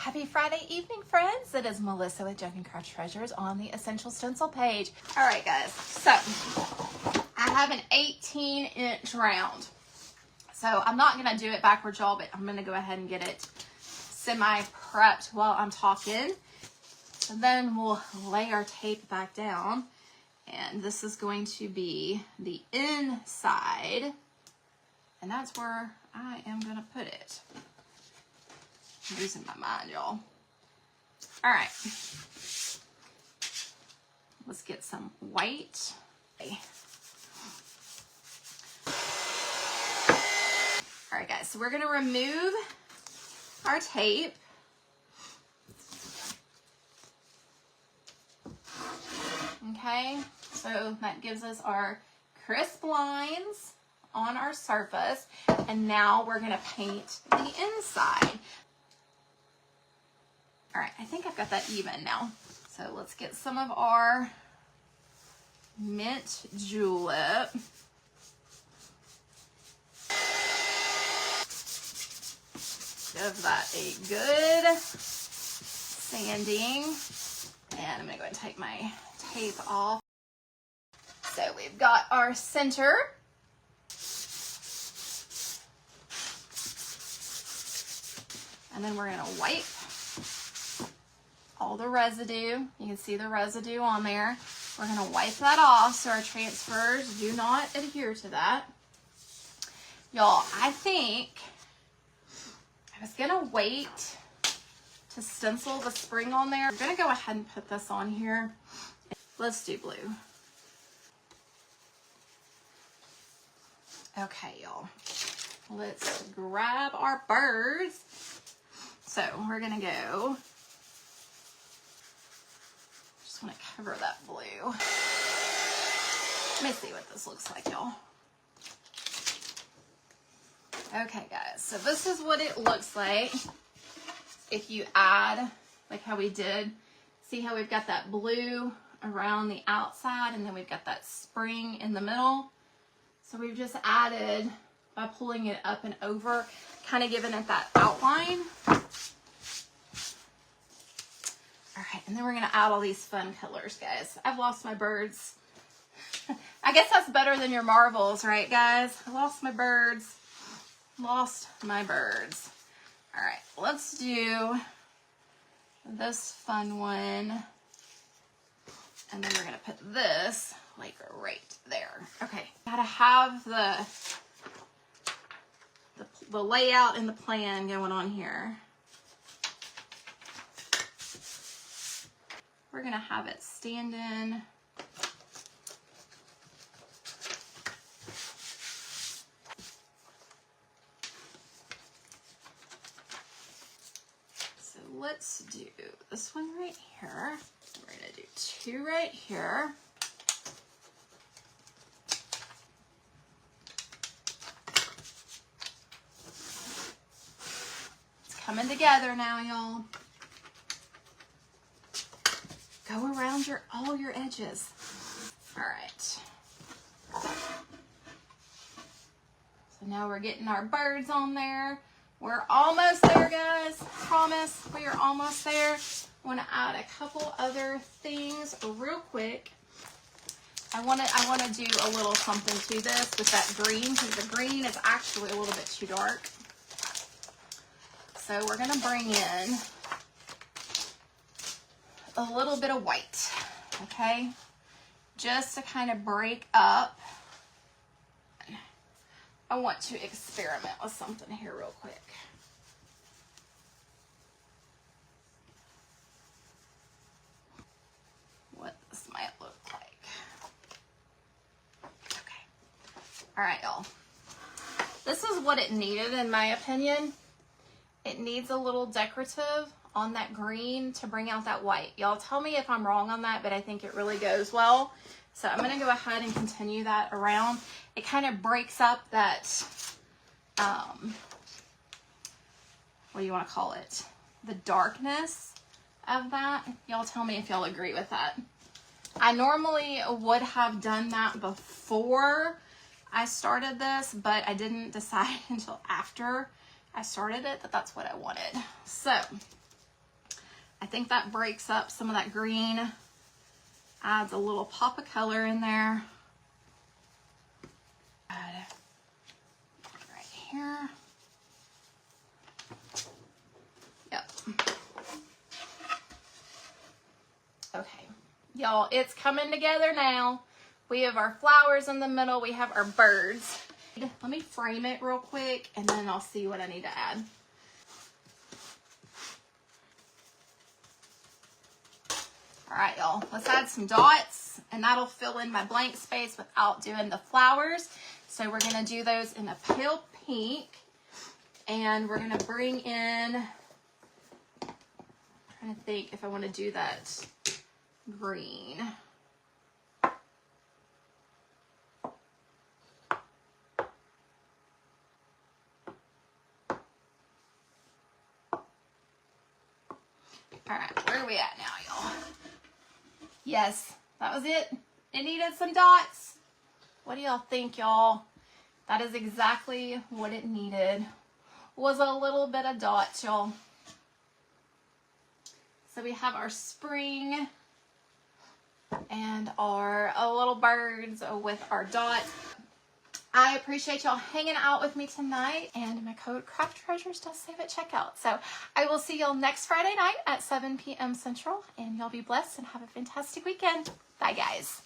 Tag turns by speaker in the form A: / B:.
A: Happy Friday evening, friends. It is Melissa with Jug and Craft Treasures on the Essential Stencil page. All right, guys. So I have an 18-inch round. So I'm not going to do it backwards, y'all, but I'm going to go ahead and get it semi-prepped while I'm talking. And then we'll lay our tape back down. And this is going to be the inside. And that's where I am going to put it. I'm losing my mind, y'all. All right. Let's get some white. Okay. All right, guys. So we're going to remove our tape. Okay. So that gives us our crisp lines on our surface. And now we're going to paint the inside. All right, I think I've got that even now. So let's get some of our mint julep. Give that a good sanding. And I'm gonna go ahead and take my tape off. So we've got our center. And then we're gonna wipe all the residue. You can see the residue on there. We're going to wipe that off so our transfers do not adhere to that. Y'all, I think I was going to wait to stencil the spring on there. I'm going to go ahead and put this on here. Let's do blue. Okay, y'all. Let's grab our birds. So we're going to go... want to cover that blue. Let me see what this looks like, y'all. Okay, guys, so this is what it looks like if you add, like how we did. See how we've got that blue around the outside, and then we've got that spring in the middle. So we've just added, by pulling it up and over, kind of giving it that outline. All right, and then we're going to add all these fun colors, guys. I've lost my birds. I guess that's better than your marbles, right, guys? I lost my birds. Lost my birds. All right, let's do this fun one. And then we're going to put this, like, right there. Okay, gotta have the layout and the plan going on here. We're going to have it standing. So let's do this one right here. We're going to do two right here. It's coming together now, y'all. Go around all your edges. All right. So now we're getting our birds on there. We're almost there, guys. Promise, we are almost there. I want to add a couple other things real quick. I want to do a little something to this with that green, because the green is actually a little bit too dark. So we're going to bring in a little bit of white, okay, just to kind of break up. I want to experiment with something here real quick. What this might look like. Okay, all right, y'all. This is what it needed, in my opinion. It needs a little decorative on that green to bring out that white. Y'all tell me if I'm wrong on that, but I think it really goes well. So I'm going to go ahead and continue that around. It kind of breaks up that, what do you want to call it? The darkness of that. Y'all tell me if y'all agree with that. I normally would have done that before I started this, but I didn't decide until after I started it that that's what I wanted. So think that breaks up some of that green, adds a little pop of color in there. Right here. Yep. Okay, y'all, it's coming together now. We have our flowers in the middle. We have our birds. Let me frame it real quick and then I'll see what I need to add. All right, y'all, let's add some dots and that'll fill in my blank space without doing the flowers. So we're gonna do those in a pale pink and we're gonna bring in, I'm trying to think if I wanna do that green. All right, where are we at now, y'all? Yes, that was it. It needed some dots. What do y'all think, y'all? That is exactly what it needed. Was a little bit of dots, y'all. So we have our spring and our little birds with our dots. I appreciate y'all hanging out with me tonight, and my code CRAFTTREASURES does save at checkout. So I will see y'all next Friday night at 7 p.m. Central, and y'all be blessed and have a fantastic weekend. Bye, guys.